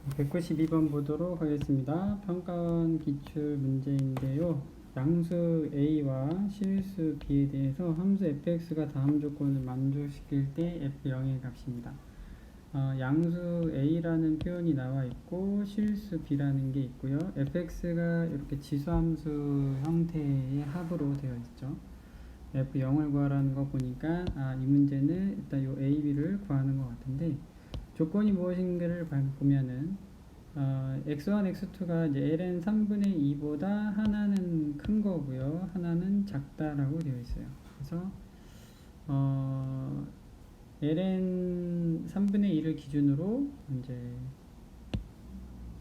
192번 보도록 하겠습니다. 평가원 기출 문제인데요. 양수 A와 실수 B에 대해서 함수 fx가 다음 조건을 만족시킬 때 f0의 값입니다. 양수 A라는 표현이 나와 있고 실수 B라는 게 있고요. fx가 이렇게 지수함수 형태의 합으로 되어 있죠. f0을 구하라는 거 보니까 이 문제는 일단 요 A, B를 구하는 것 같은데, 조건이 무엇인가를 보면은 x1, x2가 이제 ln 3분의 2보다 하나는 큰 거고요, 하나는 작다라고 되어 있어요. 그래서 ln 3분의 2를 기준으로 이제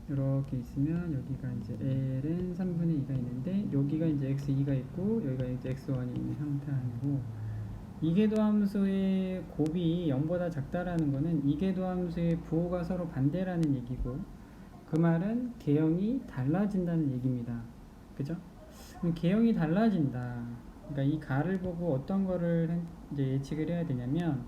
이렇게 있으면 여기가 이제 ln 3분의 2가 있는데, 여기가 이제 x2가 있고 여기가 이제 x1이 있는 형태이고, 이계도함수의 곱이 0보다 작다라는 거는 이계도함수의 부호가 서로 반대라는 얘기고, 그 말은 개형이 달라진다는 얘기입니다. 그죠? 그럼 개형이 달라진다. 그러니까 이 가를 보고 어떤 거를 이제 예측을 해야 되냐면,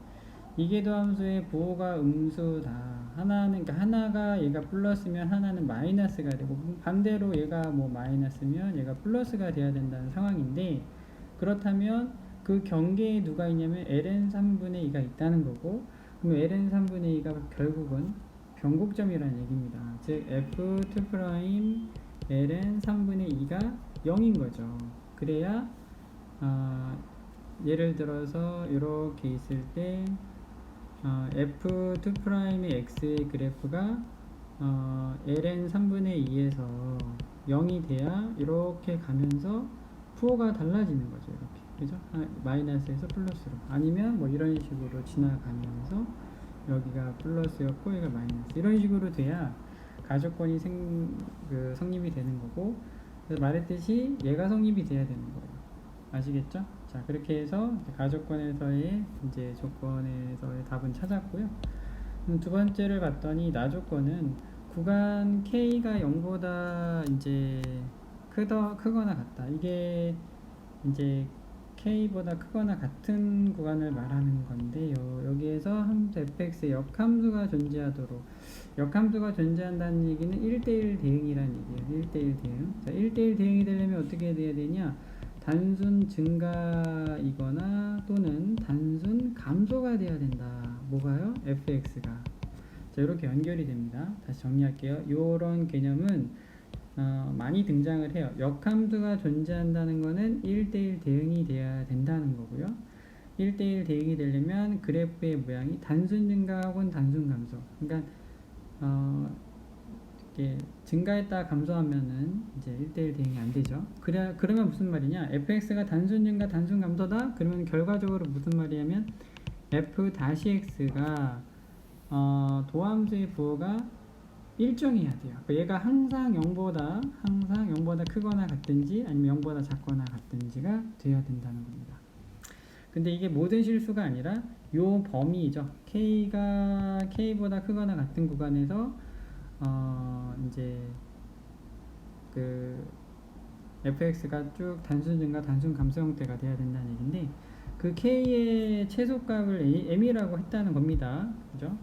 이계도함수의 부호가 음수다. 하나는, 그러니까 하나가 얘가 플러스면 하나는 마이너스가 되고, 반대로 얘가 뭐 마이너스면 얘가 플러스가 돼야 된다는 상황인데, 그렇다면 그 경계에 누가 있냐면 ln 3분의 2가 있다는 거고, 그럼 ln 3분의 2가 결국은 변곡점이라는 얘기입니다. 즉 f2' ln 3분의 2가 0인 거죠. 그래야 예를 들어서 이렇게 있을 때 f2'의 x의 그래프가 ln 3분의 2에서 0이 돼야 이렇게 가면서 부호가 달라지는 거죠. 이렇게, 그죠? 마이너스에서 플러스로, 아니면 뭐 이런 식으로 지나가면서 여기가 플러스였고 얘가 마이너스, 이런 식으로 돼야 가조건이 성립이 되는 거고, 그래서 말했듯이 얘가 성립이 돼야 되는 거예요. 아시겠죠? 자, 그렇게 해서 가조건에서의 이제 조건에서의 답은 찾았고요. 두 번째를 봤더니 나조건은 구간 K가 0보다 이제 크거나 같다. 이게 이제 K보다 크거나 같은 구간을 말하는 건데요. 여기에서 함수 fx의 역함수가 존재하도록, 역함수가 존재한다는 얘기는 1대1 대응이라는 얘기예요. 1대1 대응. 자, 1대1 대응이 되려면 어떻게 돼야 되냐? 단순 증가이거나 또는 단순 감소가 돼야 된다. 뭐가요? fx가. 자, 이렇게 연결이 됩니다. 다시 정리할게요. 이런 개념은 많이 등장을 해요. 역함수가 존재한다는 것은 1대1 대응이 돼야 된다는 거고요. 1대1 대응이 되려면 그래프의 모양이 단순 증가 혹은 단순 감소, 그러니까 이렇게 증가했다 감소하면은 이제 1대1 대응이 안 되죠. 그러면 무슨 말이냐? fx가 단순 증가 단순 감소다? 그러면 결과적으로 무슨 말이냐면 f-x가 도함수의 부호가 일정해야 돼요. 얘가 항상 0보다 크거나 같든지 아니면 0보다 작거나 같든지가 돼야 된다는 겁니다. 근데 이게 모든 실수가 아니라 요 범위죠. K가 K보다 크거나 같은 구간에서 이제 그 fx가 쭉 단순 증가 단순 감소 형태가 돼야 된다는 얘기인데, 그 K의 최소값을 M이라고 했다는 겁니다. 그죠?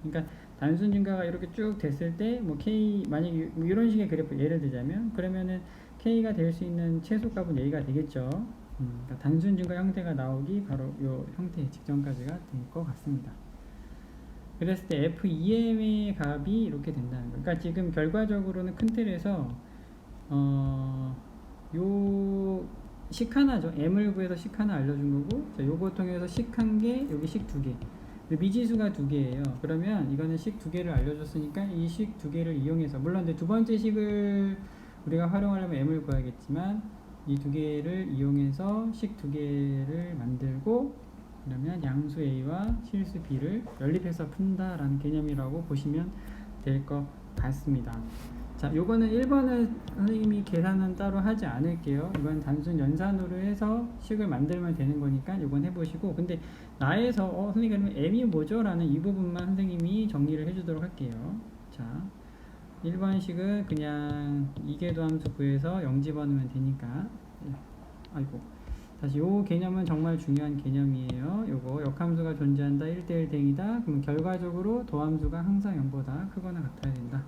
그러니까 단순 증가가 이렇게 쭉 됐을 때, 뭐 K, 만약에 뭐 이런 식의 그래프 예를 들자면, 그러면은 K가 될 수 있는 최소값은 여기가 되겠죠. 그러니까 단순 증가 형태가 나오기 바로 이 형태의 직전까지가 될 것 같습니다. 그랬을 때 F2M의 값이 이렇게 된다는 거예요. 그러니까 지금 결과적으로는 큰 틀에서 요 식 하나죠. M을 구해서 식 하나 알려준 거고, 자, 요거 통해서 식 한 개, 여기 식 두 개. 미지수가 두 개예요. 그러면 이거는 식 두 개를 알려줬으니까 이 식 두 개를 이용해서, 물론 이제 두 번째 식을 우리가 활용하려면 M을 구하겠지만, 이 두 개를 이용해서 식 두 개를 만들고, 그러면 양수 A와 실수 B를 연립해서 푼다라는 개념이라고 보시면 될 것 같습니다. 자, 요거는 1번은 선생님이 계산은 따로 하지 않을게요. 이건 단순 연산으로 해서 식을 만들면 되는 거니까 요건 해보시고, 근데 나에서 선생님 그러면 M이 뭐죠? 라는 이 부분만 선생님이 정리를 해주도록 할게요. 자, 1번 식은 그냥 이계도함수 구해서 0 집어넣으면 되니까, 아이고, 다시 요 개념은 정말 중요한 개념이에요. 요거 역함수가 존재한다 1대1 대응이다. 그럼 결과적으로 도함수가 항상 0보다 크거나 같아야 된다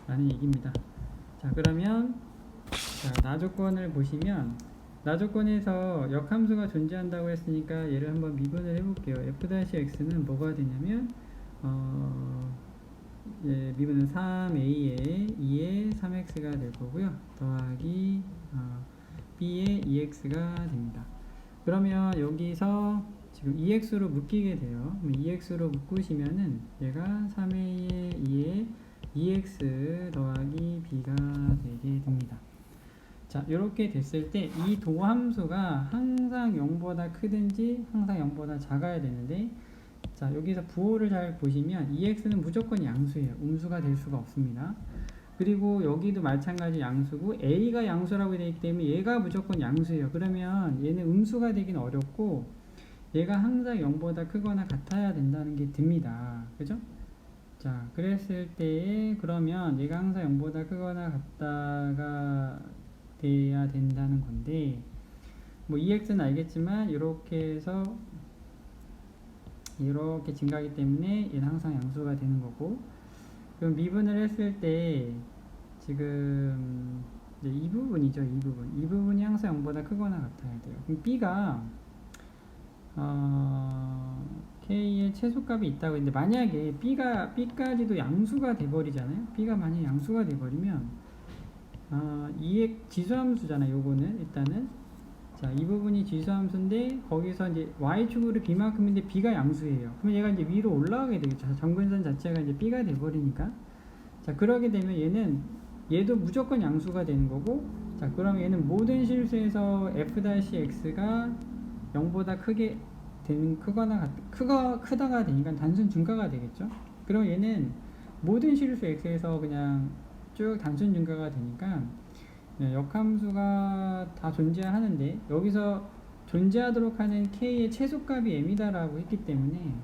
라는 얘기입니다. 자, 그러면 나조건을 보시면 나조건에서 역함수가 존재한다고 했으니까 얘를 한번 미분을 해볼게요. f-x는 뭐가 되냐면 예, 미분은 3a에 2에 3x가 될 거고요. 더하기 b에 2x가 됩니다. 그러면 여기서 지금 2x로 묶이게 돼요. 2x로 묶으시면은 얘가 3a에 2에 2x 더하기 b가 되게 됩니다. 자, 이렇게 됐을 때 이 도함수가 항상 0보다 크든지 항상 0보다 작아야 되는데, 자, 여기서 부호를 잘 보시면 2x는 무조건 양수예요. 음수가 될 수가 없습니다. 그리고 여기도 마찬가지 양수고 a가 양수라고 되어 있기 때문에 얘가 무조건 양수예요. 그러면 얘는 음수가 되긴 어렵고 얘가 항상 0보다 크거나 같아야 된다는 게 듭니다. 그죠? 자, 그랬을 때 그러면 얘가 항상 0보다 크거나 같다가 돼야 된다는 건데, 뭐 2x는 알겠지만 이렇게 해서 이렇게 증가하기 때문에 얘는 항상 양수가 되는 거고, 그럼 미분을 했을 때 지금 이제 이 부분이죠. 이 부분이 항상 0보다 크거나 같아야 돼요. 그럼 b가 k의 최소값이 있다고 했는데, 만약에 b까지도 양수가 돼버리잖아요. b가 만약에 양수가 돼버리면 지수함수잖아요. 요거는 일단은, 자, 이 부분이 지수함수인데 거기서 이제 y축으로 b만큼인데 b가 양수예요. 그러면 얘가 이제 위로 올라가게 되겠죠. 정근선 자체가 이제 b가 돼버리니까. 자, 그러게 되면 얘도 무조건 양수가 되는 거고, 자, 그럼 얘는 모든 실수에서 f-x가 0보다 크다가 되니까 단순 증가가 되겠죠. 그럼 얘는 모든 실수 x에서 그냥 쭉 단순 증가가 되니까 역함수가 다 존재하는데, 여기서 존재하도록 하는 k의 최소값이 m이다라고 했기 때문에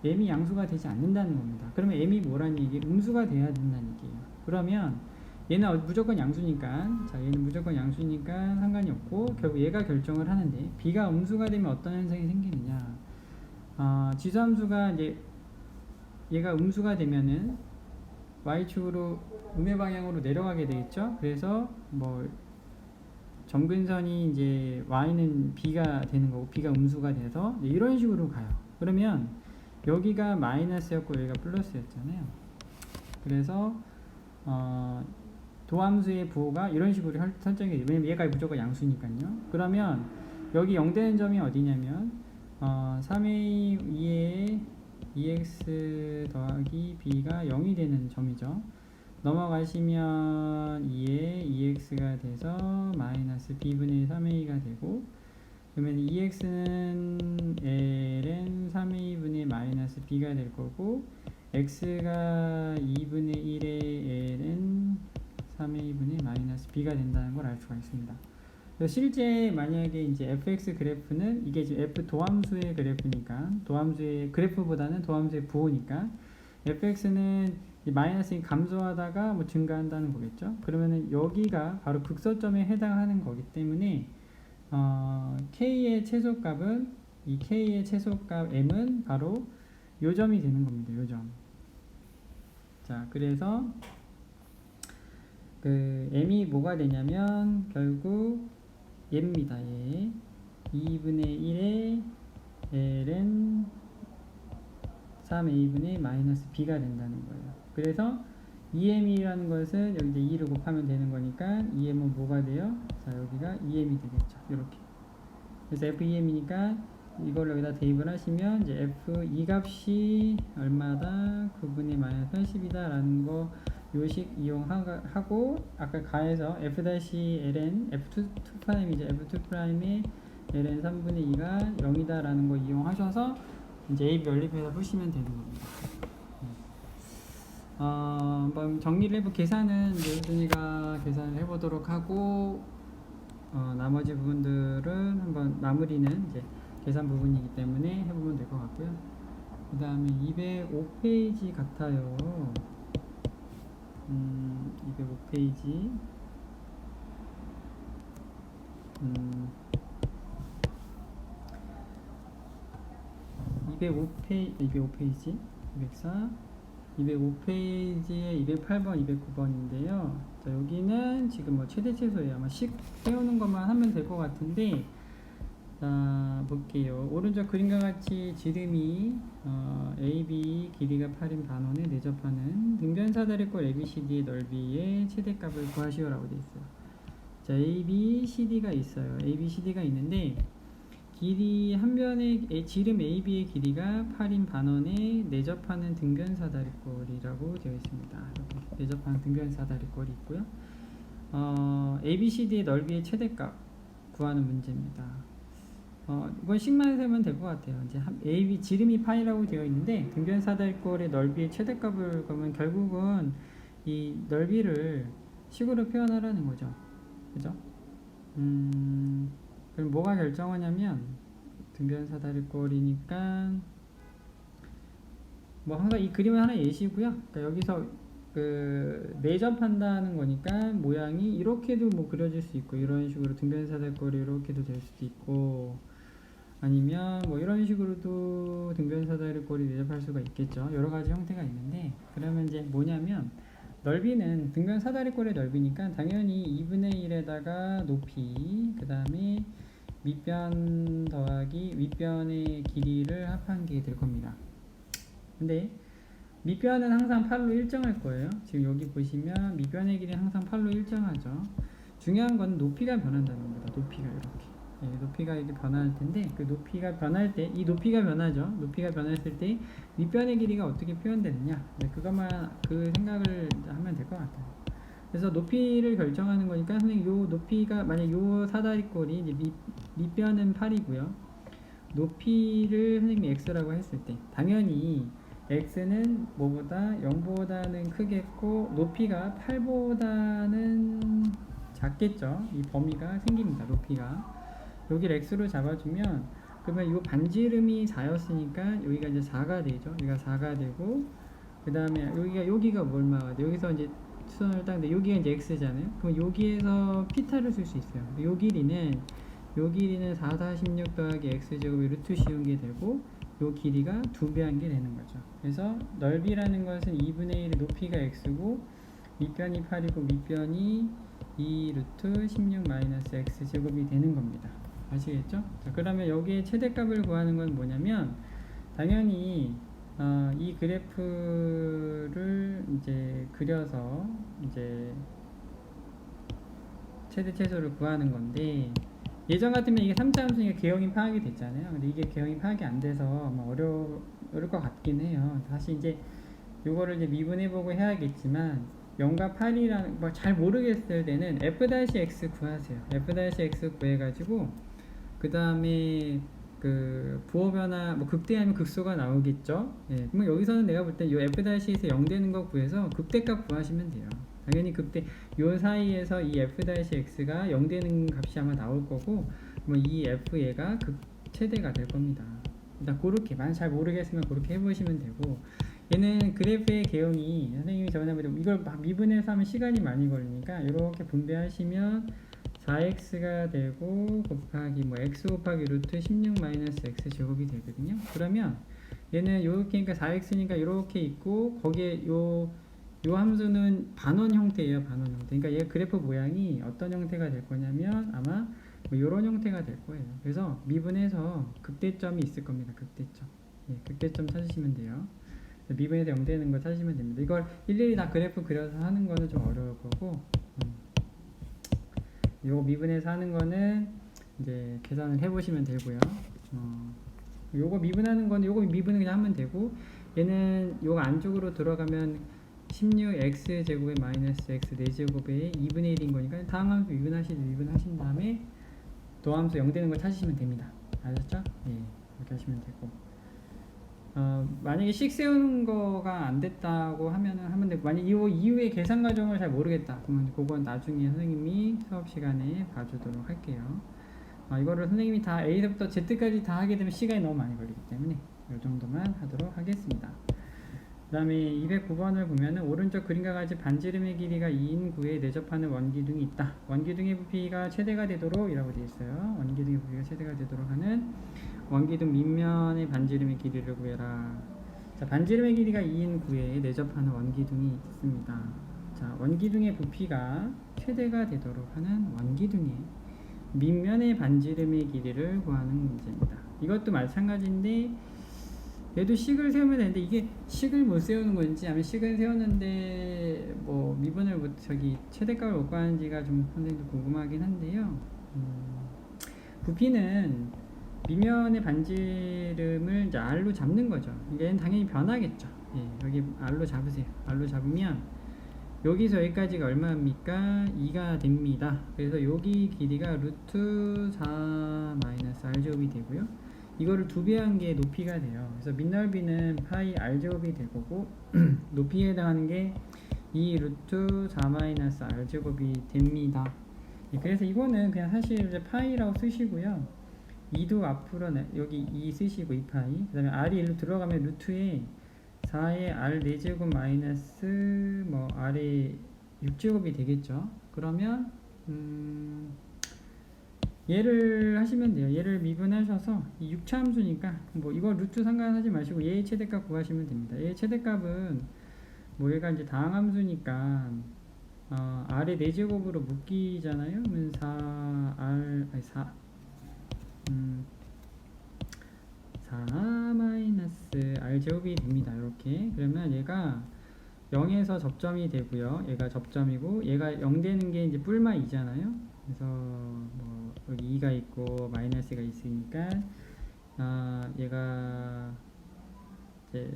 m이 양수가 되지 않는다는 겁니다. 그러면 m이 뭐란 얘기예요? 음수가 돼야 된다는 얘기예요. 그러면 얘는 무조건 양수니까, 자, 얘는 무조건 양수니까 상관이 없고, 결국 얘가 결정을 하는데, b가 음수가 되면 어떤 현상이 생기느냐, 지수함수가 이제 얘가 음수가 되면은 y축으로 음의 방향으로 내려가게 되겠죠. 그래서 뭐 점근선이 이제 y는 b가 되는 거고 b가 음수가 돼서 이런 식으로 가요. 그러면 여기가 마이너스였고 여기가 플러스였잖아요. 그래서 도함수의 부호가 이런 식으로 설정이 돼요. 왜냐면 얘가 무조건 양수니까요. 그러면 여기 0 되는 점이 어디냐면 3a 2에 2x 더하기 b가 0이 되는 점이죠. 넘어가시면 2에 2x가 돼서 마이너스 b분의 3a가 되고, 그러면 2x는 ln 3a분의 마이너스 b가 될 거고, x가 2분의 1의 ln 3a분의 마이너스 b가 된다는 걸 알 수가 있습니다. 실제 만약에 이제 fx 그래프는 이게 지금 f 도함수의 그래프니까, 도함수의 그래프보다는 도함수의 부호니까 fx는 마이너스가 감소하다가 뭐 증가한다는 거겠죠. 그러면은 여기가 바로 극소점에 해당하는 거기 때문에 k의 최소값은, 이 k의 최소값 m은 바로 요 점이 되는 겁니다. 요 점. 자, 그래서 그 m이 뭐가 되냐면 결국 얘입니다. 얘 2분의 1의 ln 3a분의 마이너스 b가 된다는 거예요. 그래서 2m이라는 것은 여기 이제 2를 곱하면 되는 거니까 2m은 뭐가 돼요? 자, 여기가 2m이 되겠죠. 이렇게. 그래서 f2m이니까 이걸 여기다 대입을 하시면 이제 f 이 값이 얼마다? 9분의 마이너스 80이다 라는 거 요식 이용하고, 아까 가해서 f-ln f2'이죠. f2'의 ln 3분의 2가 0이다 라는 거 이용하셔서 이제 a, b 연립해서 푸시면 되는 겁니다. 한번 정리를 계산은 이제 유준이가 계산을 해보도록 하고, 나머지 부분들은 한번 마무리는 이제 계산 부분이기 때문에 해보면 될 것 같고요. 그 다음에 205페이지 같아요. 205페이지. 205페이지 204 205페이지에 208번 209번인데요 자 여기는 지금 뭐 최대 최소예요. 아마 식 세우는 것만 하면 될 것 같은데 자 볼게요. 오른쪽 그림과 같이 지름이 AB 길이가 8인 반원에 내접하는 등변사다리꼴 ABCD의 넓이의 최대값을 구하시오 라고 되어 있어요. 자 ABCD가 있어요. ABCD가 있는데 길이 한 변의 지름 AB의 길이가 8인 반원에 내접하는 등변사다리꼴이라고 되어 있습니다. 이렇게 내접하는 등변사다리꼴이 있고요. ABCD의 넓이의 최대값 구하는 문제입니다. 이건 식만 세면 될 것 같아요. 이제 AB 지름이 파이라고 되어 있는데 등변사다리꼴의 넓이의 최대값을 그러면 결국은 이 넓이를 식으로 표현하라는 거죠. 그죠? 그럼 뭐가 결정하냐면 등변사다리꼴이니까 뭐 항상 이 그림은 하나 예시고요. 그러니까 여기서 그 내접한다는 거니까 모양이 이렇게도 뭐 그려질 수 있고 이런 식으로 등변사다리꼴이 이렇게도 될 수도 있고 아니면 뭐 이런 식으로도 등변사다리꼴이 내접할 수가 있겠죠. 여러 가지 형태가 있는데 그러면 이제 뭐냐면 넓이는 등변사다리꼴의 넓이니까 당연히 2분의 1에다가 높이 그 다음에 밑변 더하기 윗변의 길이를 합한 게 될 겁니다. 근데 밑변은 항상 8로 일정할 거예요. 지금 여기 보시면 밑변의 길이는 항상 8로 일정하죠. 중요한 건 높이가 변한다는 겁니다. 높이가 이렇게 높이가 이렇게 변할 텐데 그 높이가 변할 때 이 높이가 변하죠. 높이가 변했을 때 밑변의 길이가 어떻게 표현되느냐 그것만 그 생각을 하면 될 것 같아요. 그래서 높이를 결정하는 거니까 선생님 요 높이가 만약 요 사다리꼴이 이제 밑변은 8이고요. 높이를 선생님이 x라고 했을 때 당연히 x는 뭐보다 0보다는 크겠고 높이가 8보다는 작겠죠. 이 범위가 생깁니다. 높이가 여기를 x로 잡아주면 그러면 이 반지름이 4였으니까 여기가 이제 4가 되죠. 여기가 4가 되고 그 다음에 여기가 얼마가 돼? 여기서 이제 수선을 딱 근데 여기가 이제 x잖아요. 그럼 여기에서 피타를 쓸 수 있어요. 요 길이는 4, 4, 16 더하기 x제곱이 루트 씌운 게 되고 요 길이가 2배 한 게 되는 거죠. 그래서 넓이라는 것은 2분의 1의 높이가 x고 밑변이 8이고 밑변이 2 루트 16 마이너스 x제곱이 되는 겁니다. 아시겠죠? 자, 그러면 여기에 최대값을 구하는 건 뭐냐면 당연히 이 그래프를 이제 그려서 이제 최대 최소를 구하는 건데 예전 같으면 이게 3차 함수니까 개형이 파악이 됐잖아요. 근데 이게 개형이 파악이 안 돼서 아마 어려울 것 같긴 해요. 다시 이제 요거를 이제 미분해보고 해야겠지만 0과 8이라는 뭐 잘 모르겠을 때는 f-x 구하세요. f-x 구해가지고 그 다음에 그 부호 변화 뭐 극대하면 극소가 나오겠죠. 예. 그럼 여기서는 내가 볼 때 이 f-에서 0 되는 거 구해서 극대값 구하시면 돼요. 당연히 극대 요 사이에서 이 f-x가 0 되는 값이 아마 나올 거고 뭐 이 f 얘가 극최대가 될 겁니다. 일단 그렇게 만약 잘 모르겠으면 그렇게 해보시면 되고 얘는 그래프의 개형이 선생님이 저번에 이걸 막 미분해서 하면 시간이 많이 걸리니까 이렇게 분배하시면 4x가 되고 곱하기 뭐 x 곱하기 루트 16 마이너스 x 제곱이 되거든요. 그러면 얘는 요렇게 그러니까 4x니까 이렇게 있고 거기에 요 함수는 반원 형태예요. 반원 형태. 그러니까 얘 그래프 모양이 어떤 형태가 될 거냐면 아마 뭐 요런 형태가 될 거예요. 그래서 미분해서 극대점이 있을 겁니다. 극대점. 예, 극대점 찾으시면 돼요. 미분해서 0 되는 거 찾으시면 됩니다. 이걸 일일이 다 그래프 그려서 하는 거는 좀 어려울 거고 요거 미분해서 하는 거는 이제 계산을 해보시면 되고요. 요거 미분하는 거는 요거 미분을 그냥 하면 되고 얘는 요거 안쪽으로 들어가면 16x 제곱에 마이너스 x 4제곱에 2분의 1인 거니까 다음 함수 미분하신 다음에 도함수 0 되는 걸 찾으시면 됩니다. 아셨죠? 예, 이렇게 하시면 되고 만약에 식 세우는 거가 안 됐다고 하면 되고 만약 이 이후에 계산 과정을 잘 모르겠다 그러면 그건 나중에 선생님이 수업 시간에 봐주도록 할게요. 이거를 선생님이 다 A부터 Z까지 다 하게 되면 시간이 너무 많이 걸리기 때문에 이 정도만 하도록 하겠습니다. 그 다음에 209번을 보면은 오른쪽 그림과 같이 반지름의 길이가 2인 9에 내접하는 원기둥이 있다. 원기둥의 부피가 최대가 되도록 이라고 되어 있어요. 원기둥의 부피가 최대가 되도록 하는 원기둥 밑면의 반지름의 길이를 구해라. 자, 반지름의 길이가 2인 구에 내접하는 원기둥이 있습니다. 자, 원기둥의 부피가 최대가 되도록 하는 원기둥의 밑면의 반지름의 길이를 구하는 문제입니다. 이것도 마찬가지인데 얘도 식을 세우면 되는데 이게 식을 못 세우는 건지 아니면 식은 세웠는데 뭐 미분을 못 저기 최대값을 못 구하는지가 좀 선생님도 궁금하긴 한데요. 부피는 밑면의 반지름을 이제 R로 잡는 거죠. 얘는 당연히 변하겠죠. 예, 여기 R로 잡으세요. R로 잡으면 여기서 여기까지가 얼마입니까? 2가 됩니다. 그래서 여기 길이가 루트 4 마이너스 R제곱이 되고요. 이거를 2배한 게 높이가 돼요. 그래서 밑넓이는 파이 R제곱이 될 거고 높이에 해당하는 게 2 루트 4 마이너스 R제곱이 됩니다. 예, 그래서 이거는 그냥 사실 이제 파이라고 쓰시고요. 2도 앞으로 여기 2 쓰시고 2파이 그 다음에 R이 1로 들어가면 루트에 4의 R 4제곱 마이너스 뭐 R의 6제곱이 되겠죠. 그러면 얘를 하시면 돼요. 얘를 미분하셔서 이 6차 함수니까 뭐 이거 루트 상관하지 마시고 얘의 최대값 구하시면 됩니다. 얘의 최대값은 뭐 얘가 이제 다항함수니까 R의 4제곱으로 묶이잖아요. 그러면 4R 아니 4 마이너스 R제곱이 됩니다. 이렇게 그러면 얘가 0에서 접점이 되고요. 얘가 접점이고 얘가 0 되는 게 이제 뿔마 2잖아요. 그래서 뭐 여기 2가 있고 마이너스가 있으니까 얘가 이제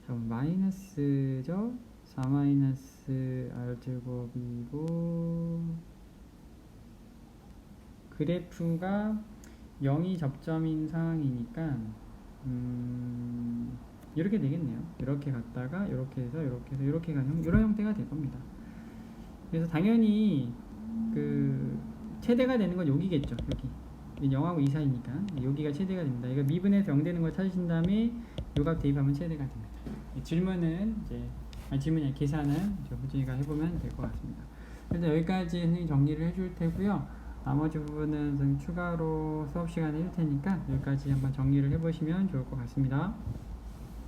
마이너스죠. 4 마이너스 R제곱이고 그래프가 0이 접점인 상황이니까 이렇게 되겠네요. 이렇게 갔다가 이렇게 해서 이렇게 해서 이렇게 가는 이런 형태가 될 겁니다. 그래서 당연히 그 최대가 되는 건 여기겠죠. 여기 0하고 2 사이니까 여기가 최대가 됩니다. 이거 미분해서 0 되는 걸 찾으신 다음에 요값 대입하면 최대가 됩니다. 질문은 이제 질문이 아니라 계산은 호진이가 해보면 될 것 같습니다. 일단 여기까지 선생님 정리를 해줄 테고요. 나머지 부분은 선생님 추가로 수업 시간에 해줄 테니까 여기까지 한번 정리를 해보시면 좋을 것 같습니다.